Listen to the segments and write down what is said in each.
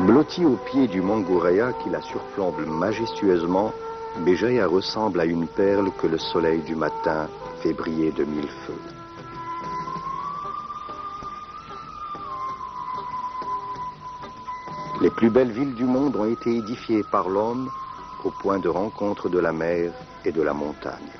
Blotti au pied du mont Gouraya qui la surplombe majestueusement, Béjaïa ressemble à une perle que le soleil du matin fait briller de mille feux. Les plus belles villes du monde ont été édifiées par l'homme au point de rencontre de la mer et de la montagne.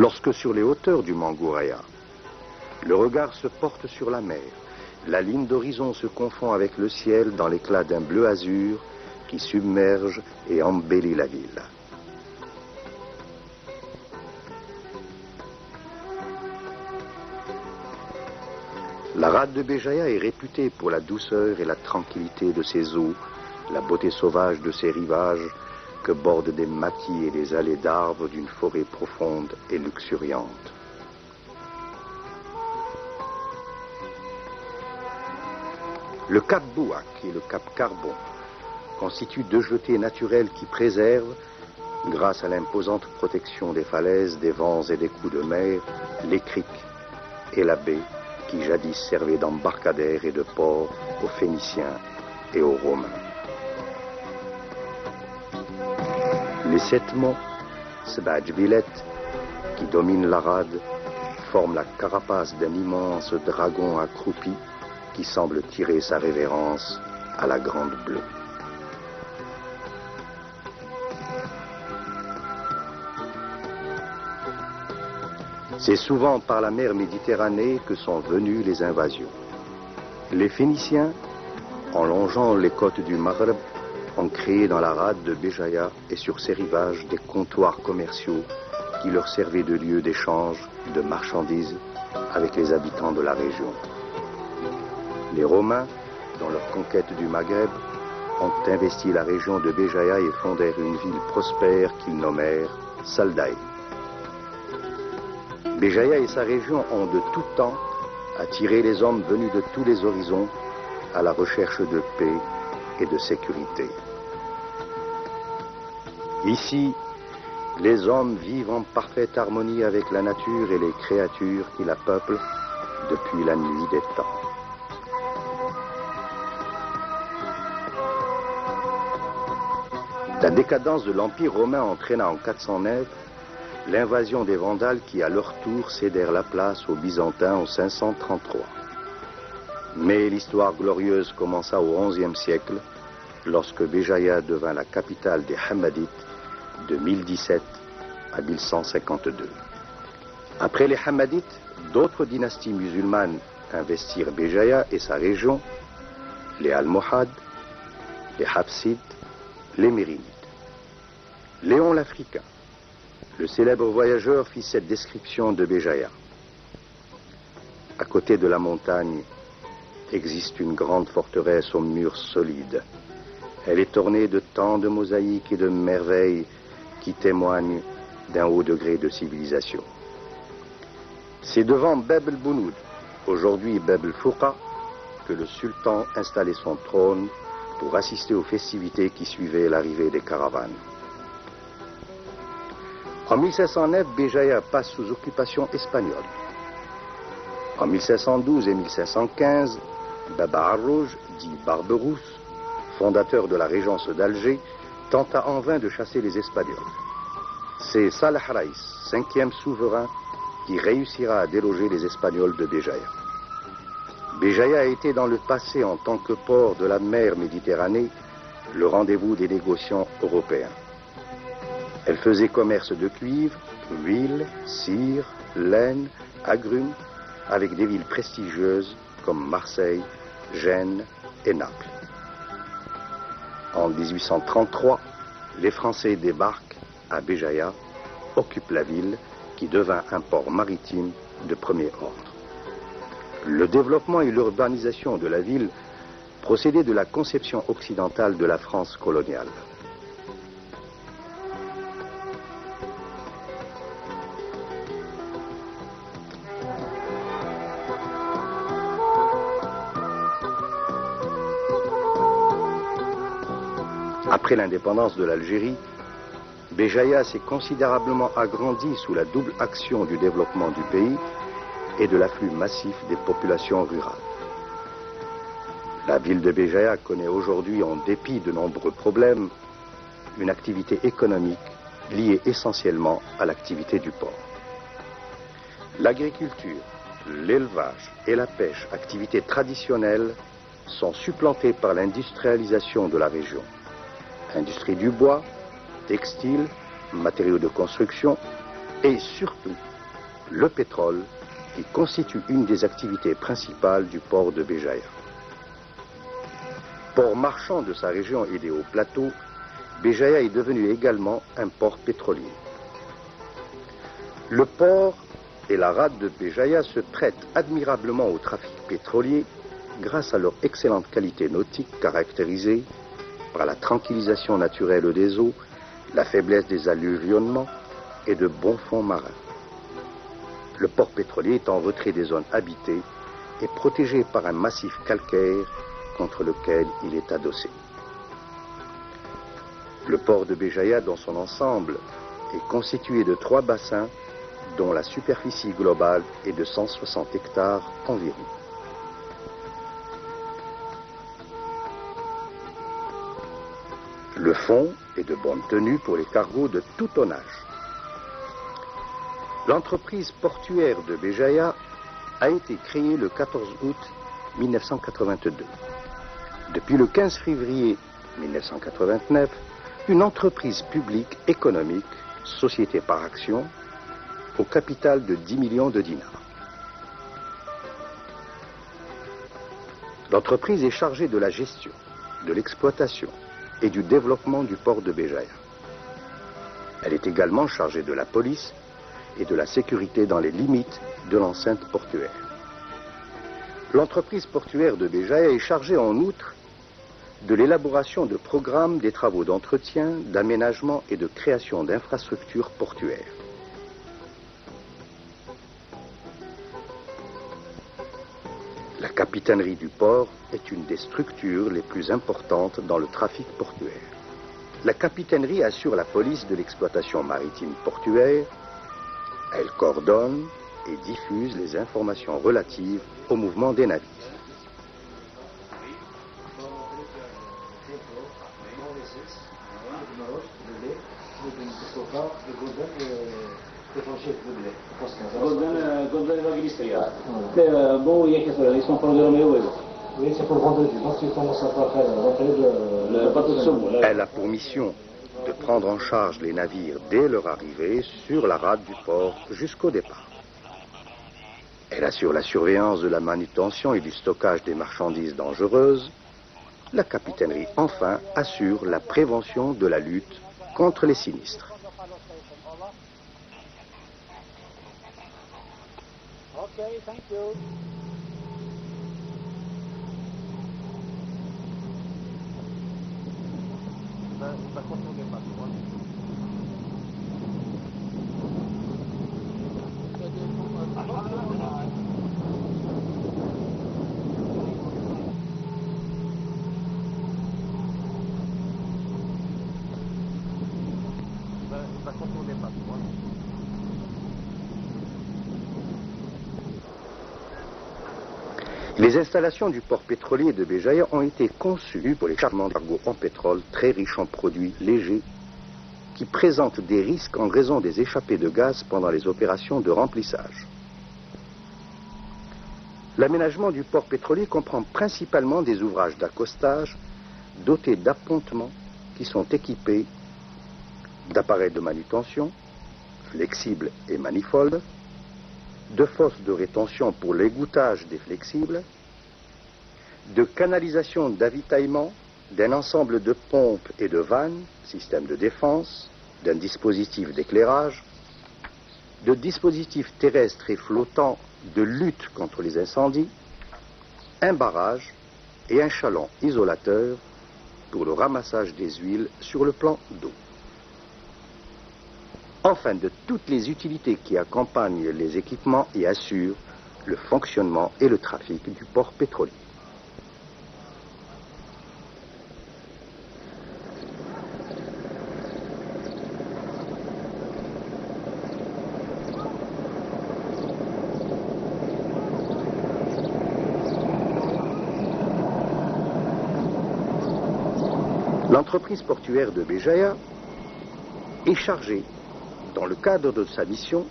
Lorsque sur les hauteurs du mont Gouraya, le regard se porte sur la mer, la ligne d'horizon se confond avec le ciel dans l'éclat d'un bleu azur qui submerge et embellit la ville. La rade de Béjaïa est réputée pour la douceur et la tranquillité de ses eaux, la beauté sauvage de ses rivages, que bordent des maquis et des allées d'arbres d'une forêt profonde et luxuriante. Le cap Bouak et le cap Carbon constituent deux jetées naturelles qui préservent, grâce à l'imposante protection des falaises, des vents et des coups de mer, les criques et la baie qui jadis servaient d'embarcadère et de port aux Phéniciens et aux Romains. Les 7 monts, Sbadjbilet, qui dominent la rade, forment la carapace d'un immense dragon accroupi qui semble tirer sa révérence à la Grande Bleue. C'est souvent par la mer Méditerranée que sont venues les invasions. Les Phéniciens, en longeant les côtes du Maghreb, ont créé dans la rade de Béjaïa et sur ses rivages des comptoirs commerciaux qui leur servaient de lieu d'échange de marchandises avec les habitants de la région. Les Romains, dans leur conquête du Maghreb, ont investi la région de Béjaïa et fondèrent une ville prospère qu'ils nommèrent Saldaï. Béjaïa et sa région ont de tout temps attiré les hommes venus de tous les horizons à la recherche de paix et de sécurité. Ici, les hommes vivent en parfaite harmonie avec la nature et les créatures qui la peuplent depuis la nuit des temps. La décadence de l'Empire romain entraîna en 409 l'invasion des Vandales qui, à leur tour, cédèrent la place aux Byzantins en 533. Mais l'histoire glorieuse commença au XIe siècle, lorsque Béjaïa devint la capitale des Hammadites de 1017 à 1152. Après les Hammadites, d'autres dynasties musulmanes investirent Béjaïa et sa région, les Almohades, les Hafsides, les Mérinides. Léon l'Africain, le célèbre voyageur, fit cette description de Béjaïa. À côté de la montagne existe une grande forteresse aux murs solides. Elle est ornée de tant de mosaïques et de merveilles qui témoignent d'un haut degré de civilisation. C'est devant Bab el-Bounoud, aujourd'hui Bab el-Fouqa, que le sultan installait son trône pour assister aux festivités qui suivaient l'arrivée des caravanes. En 1509, Béjaïa passe sous occupation espagnole. En 1512 et 1515, Baba Arrouj, dit Barberousse, fondateur de la régence d'Alger, tenta en vain de chasser les Espagnols. C'est Salah Raïs, 5e souverain, qui réussira à déloger les Espagnols de Béjaïa. Béjaïa a été dans le passé, en tant que port de la mer Méditerranée, le rendez-vous des négociants européens. Elle faisait commerce de cuivre, huile, cire, laine, agrumes, avec des villes prestigieuses comme Marseille, Gênes et Naples. En 1833, les Français débarquent à Béjaïa, occupent la ville qui devint un port maritime de premier ordre. Le développement et l'urbanisation de la ville procédaient de la conception occidentale de la France coloniale. Après l'indépendance de l'Algérie, Béjaïa s'est considérablement agrandi sous la double action du développement du pays et de l'afflux massif des populations rurales. La ville de Béjaïa connaît aujourd'hui, en dépit de nombreux problèmes, une activité économique liée essentiellement à l'activité du port. L'agriculture, l'élevage et la pêche, activités traditionnelles, sont supplantées par l'industrialisation de la région. Industrie du bois, textile, matériaux de construction et surtout le pétrole qui constitue une des activités principales du port de Béjaïa. Port marchand de sa région et des hauts plateaux, Béjaïa est devenu également un port pétrolier. Le port et la rade de Béjaïa se prêtent admirablement au trafic pétrolier grâce à leur excellente qualité nautique caractérisée par la tranquillisation naturelle des eaux, la faiblesse des alluvionnements et de bons fonds marins. Le port pétrolier est en retrait des zones habitées et protégé par un massif calcaire contre lequel il est adossé. Le port de Béjaïa dans son ensemble est constitué de 3 bassins dont la superficie globale est de 160 hectares environ. Le fond est de bonne tenue pour les cargos de tout tonnage. L'entreprise portuaire de Béjaïa a été créée le 14 août 1982. Depuis le 15 février 1989, une entreprise publique économique, société par action, au capital de 10 millions de dinars. L'entreprise est chargée de la gestion, de l'exploitation et du développement du port de Béjaïa. Elle est également chargée de la police et de la sécurité dans les limites de l'enceinte portuaire. L'entreprise portuaire de Béjaïa est chargée en outre de l'élaboration de programmes des travaux d'entretien, d'aménagement et de création d'infrastructures portuaires. La capitainerie du port est une des structures les plus importantes dans le trafic portuaire. La capitainerie assure la police de l'exploitation maritime portuaire. Elle coordonne et diffuse les informations relatives au mouvement des navires. Elle a pour mission de prendre en charge les navires dès leur arrivée sur la rade du port jusqu'au départ. Elle assure la surveillance de la manutention et du stockage des marchandises dangereuses. La capitainerie, enfin, assure la prévention de la lutte contre les sinistres. Okay, thank you. Les installations du port pétrolier de Béjaïa ont été conçues pour les chargements de cargos en pétrole très riches en produits légers qui présentent des risques en raison des échappées de gaz pendant les opérations de remplissage. L'aménagement du port pétrolier comprend principalement des ouvrages d'accostage dotés d'appontements qui sont équipés d'appareils de manutention, flexibles et manifoldes, de fosses de rétention pour l'égouttage des flexibles, de canalisation d'avitaillement, d'un ensemble de pompes et de vannes, système de défense, d'un dispositif d'éclairage, de dispositifs terrestres et flottants de lutte contre les incendies, un barrage et un chaland isolateur pour le ramassage des huiles sur le plan d'eau. Enfin, de toutes les utilités qui accompagnent les équipements et assurent le fonctionnement et le trafic du port pétrolier. L'entreprise portuaire de Béjaïa est chargée, dans le cadre de sa mission,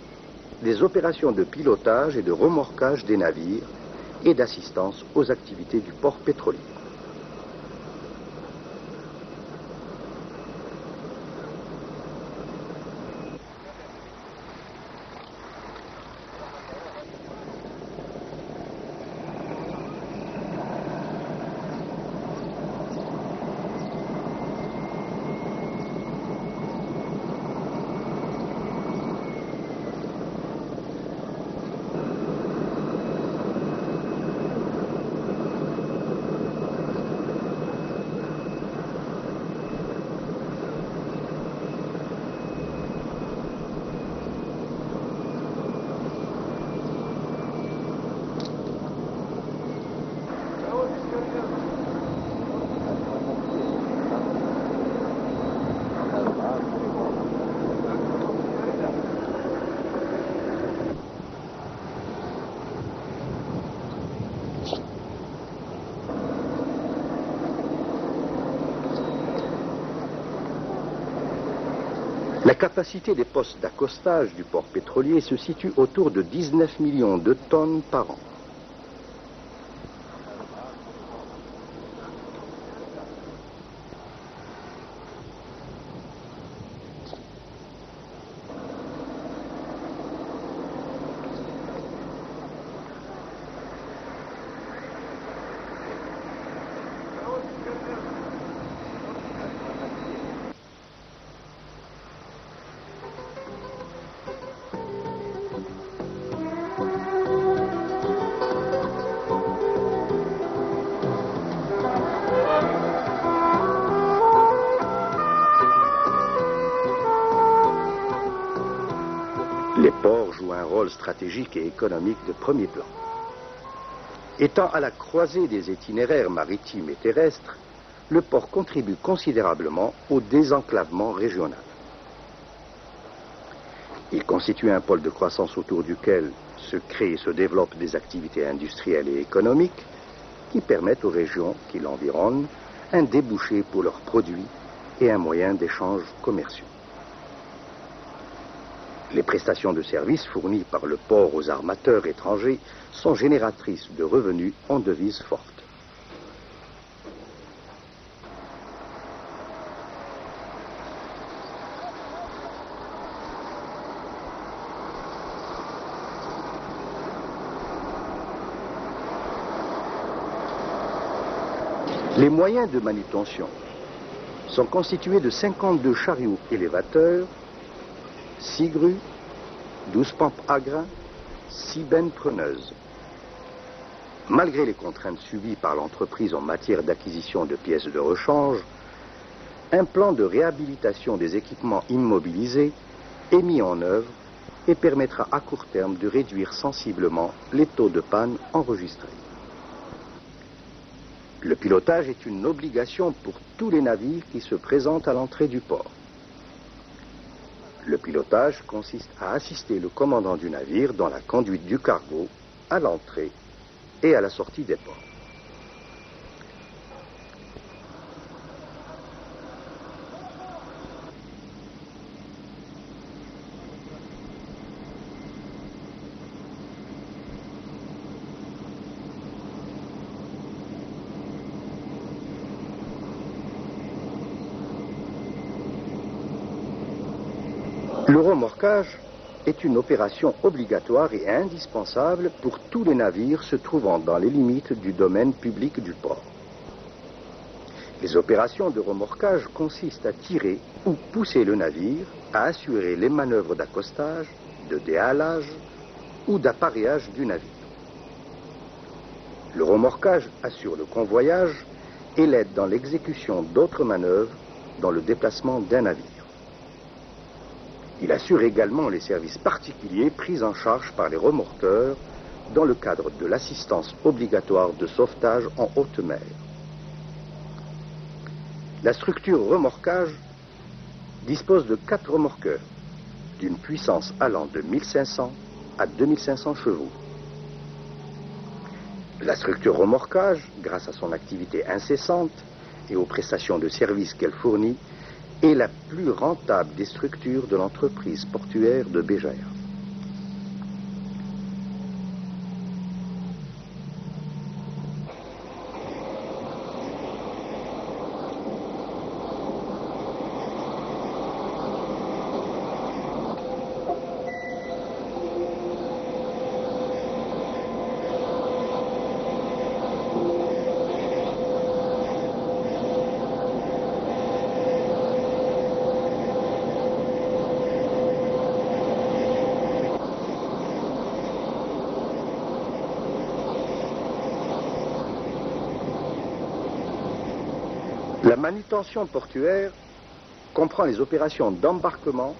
des opérations de pilotage et de remorquage des navires et d'assistance aux activités du port pétrolier. La capacité des postes d'accostage du port pétrolier se situe autour de 19 millions de tonnes par an. Les ports jouent un rôle stratégique et économique de premier plan. Étant à la croisée des itinéraires maritimes et terrestres, le port contribue considérablement au désenclavement régional. Il constitue un pôle de croissance autour duquel se créent et se développent des activités industrielles et économiques qui permettent aux régions qui l'environnent un débouché pour leurs produits et un moyen d'échange commerciaux. Les prestations de services fournies par le port aux armateurs étrangers sont génératrices de revenus en devises fortes. Les moyens de manutention sont constitués de 52 chariots élévateurs, 6 grues, 12 pompes à grains, 6 bennes preneuses. Malgré les contraintes subies par l'entreprise en matière d'acquisition de pièces de rechange, un plan de réhabilitation des équipements immobilisés est mis en œuvre et permettra à court terme de réduire sensiblement les taux de panne enregistrés. Le pilotage est une obligation pour tous les navires qui se présentent à l'entrée du port. Le pilotage consiste à assister le commandant du navire dans la conduite du cargo à l'entrée et à la sortie des ports. Le remorquage est une opération obligatoire et indispensable pour tous les navires se trouvant dans les limites du domaine public du port. Les opérations de remorquage consistent à tirer ou pousser le navire, à assurer les manœuvres d'accostage, de déhalage ou d'appareillage du navire. Le remorquage assure le convoyage et l'aide dans l'exécution d'autres manœuvres dans le déplacement d'un navire. Il assure également les services particuliers pris en charge par les remorqueurs dans le cadre de l'assistance obligatoire de sauvetage en haute mer. La structure remorquage dispose de 4 remorqueurs, d'une puissance allant de 1500 à 2500 chevaux. La structure remorquage, grâce à son activité incessante, et aux prestations de services qu'elle fournit, est la plus rentable des structures de l'entreprise portuaire de Béjaïa. La manutention portuaire comprend les opérations d'embarquement,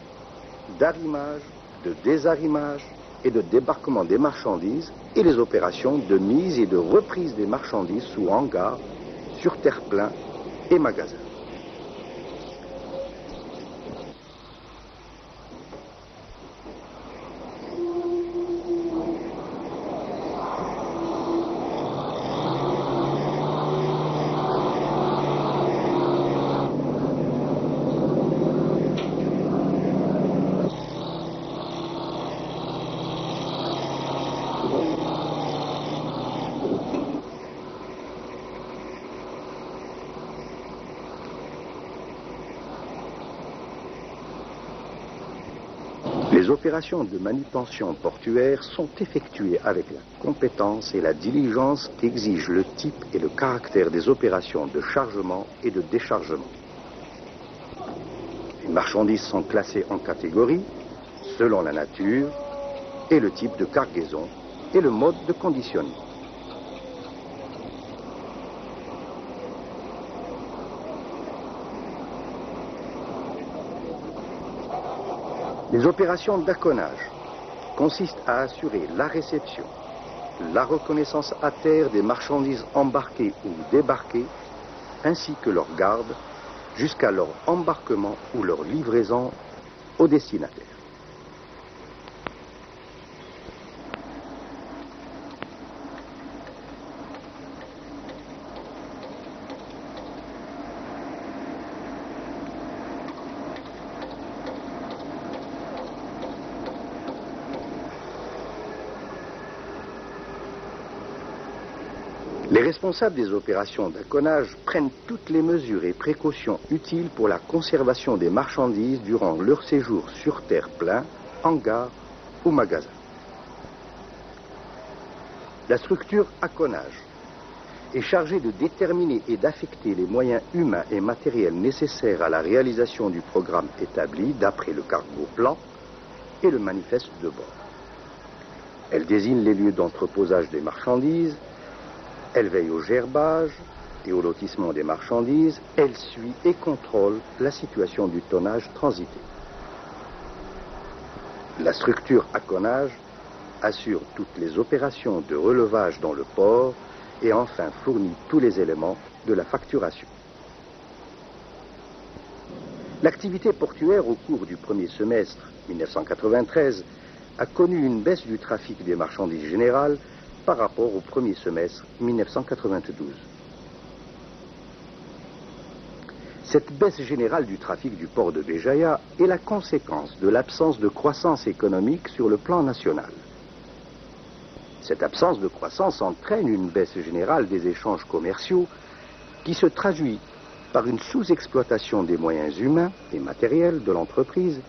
d'arrimage, de désarrimage et de débarquement des marchandises et les opérations de mise et de reprise des marchandises sous hangar, sur terre-plein et magasins. Les opérations de manutention portuaire sont effectuées avec la compétence et la diligence qu'exigent le type et le caractère des opérations de chargement et de déchargement. Les marchandises sont classées en catégories selon la nature et le type de cargaison et le mode de conditionnement. Les opérations d'acconage consistent à assurer la réception, la reconnaissance à terre des marchandises embarquées ou débarquées, ainsi que leur garde, jusqu'à leur embarquement ou leur livraison au destinataire. Les responsables des opérations d'acconage prennent toutes les mesures et précautions utiles pour la conservation des marchandises durant leur séjour sur terre-plein, hangar ou magasin. La structure acconage est chargée de déterminer et d'affecter les moyens humains et matériels nécessaires à la réalisation du programme établi d'après le cargo-plan et le manifeste de bord. Elle désigne les lieux d'entreposage des marchandises. Elle veille au gerbage et au lotissement des marchandises. Elle suit et contrôle la situation du tonnage transité. La structure acconage assure toutes les opérations de relevage dans le port et enfin fournit tous les éléments de la facturation. L'activité portuaire au cours du premier semestre 1993 a connu une baisse du trafic des marchandises générales par rapport au premier semestre 1992. Cette baisse générale du trafic du port de Béjaïa est la conséquence de l'absence de croissance économique sur le plan national. Cette absence de croissance entraîne une baisse générale des échanges commerciaux qui se traduit par une sous-exploitation des moyens humains et matériels de l'entreprise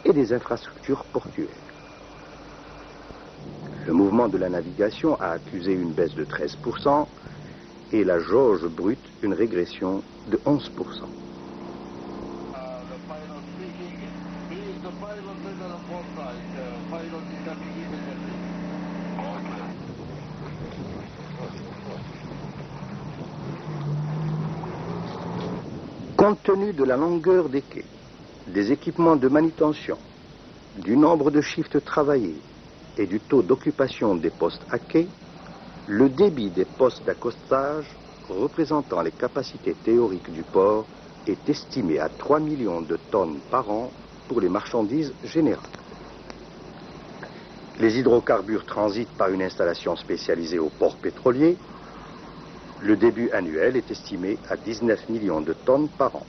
et des infrastructures portuaires. Le mouvement de la navigation a accusé une baisse de 13% et la jauge brute une régression de 11%. Compte tenu de la longueur des quais, des équipements de manutention, du nombre de shifts travaillés et du taux d'occupation des postes à quai, le débit des postes d'accostage représentant les capacités théoriques du port est estimé à 3 millions de tonnes par an pour les marchandises générales. Les hydrocarbures transitent par une installation spécialisée au port pétrolier. Le début annuel est estimé à 19 millions de tonnes par an.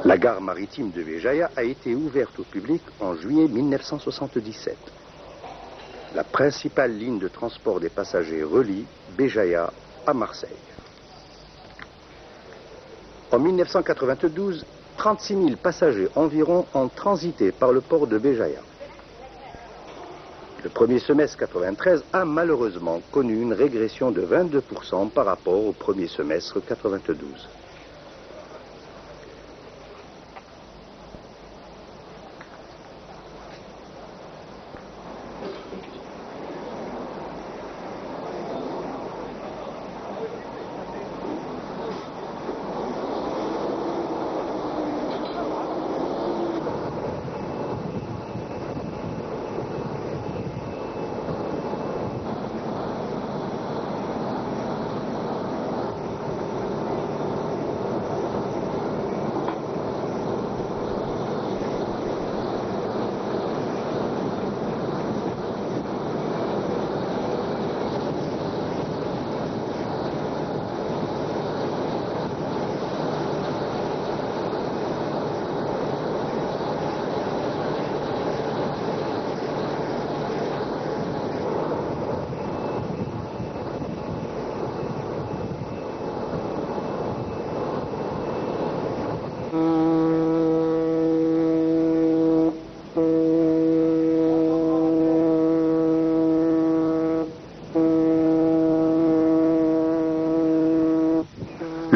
La gare maritime de Béjaïa a été ouverte au public en juillet 1977. La principale ligne de transport des passagers relie Béjaïa à Marseille. En 1992, 36 000 passagers environ ont transité par le port de Béjaïa. Le premier semestre 93 a malheureusement connu une régression de 22% par rapport au premier semestre 92.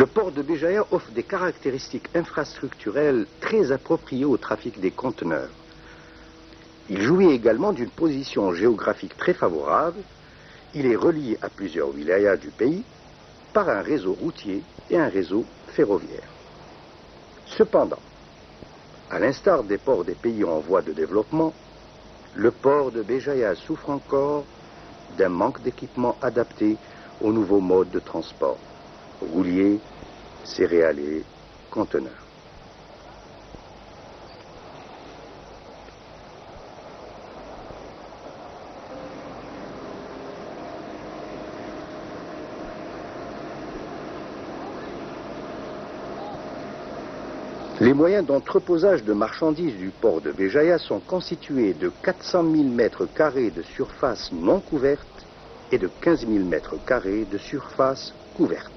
Le port de Béjaïa offre des caractéristiques infrastructurelles très appropriées au trafic des conteneurs. Il jouit également d'une position géographique très favorable. Il est relié à plusieurs wilayas du pays par un réseau routier et un réseau ferroviaire. Cependant, à l'instar des ports des pays en voie de développement, le port de Béjaïa souffre encore d'un manque d'équipement adapté aux nouveaux modes de transport, rouliers, céréaliers, conteneurs. Les moyens d'entreposage de marchandises du port de Béjaïa sont constitués de 400 000 mètres carrés de surface non couverte et de 15 000 mètres carrés de surface couverte.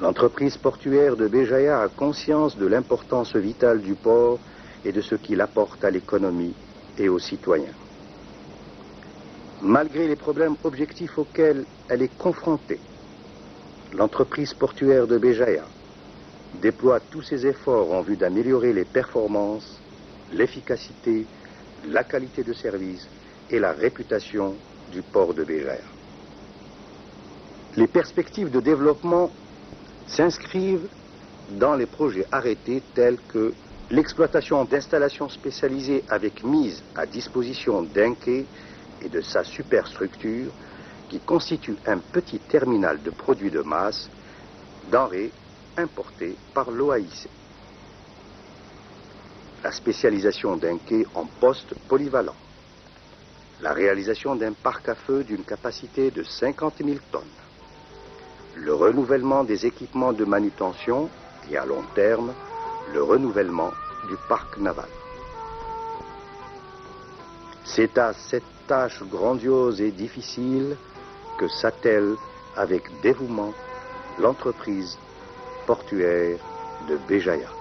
L'entreprise portuaire de Béjaïa a conscience de l'importance vitale du port et de ce qu'il apporte à l'économie et aux citoyens. Malgré les problèmes objectifs auxquels elle est confrontée, l'entreprise portuaire de Béjaïa déploie tous ses efforts en vue d'améliorer les performances, l'efficacité, la qualité de service et la réputation du port de Béjaïa. Les perspectives de développement s'inscrivent dans les projets arrêtés tels que l'exploitation d'installations spécialisées avec mise à disposition d'un quai et de sa superstructure qui constitue un petit terminal de produits de masse, denrées importées par l'OAIC. La spécialisation d'un quai en poste polyvalent. La réalisation d'un parc à feu d'une capacité de 50 000 tonnes. Le renouvellement des équipements de manutention et à long terme, le renouvellement du parc naval. C'est à cette tâche grandiose et difficile que s'attelle avec dévouement l'entreprise portuaire de Béjaïa.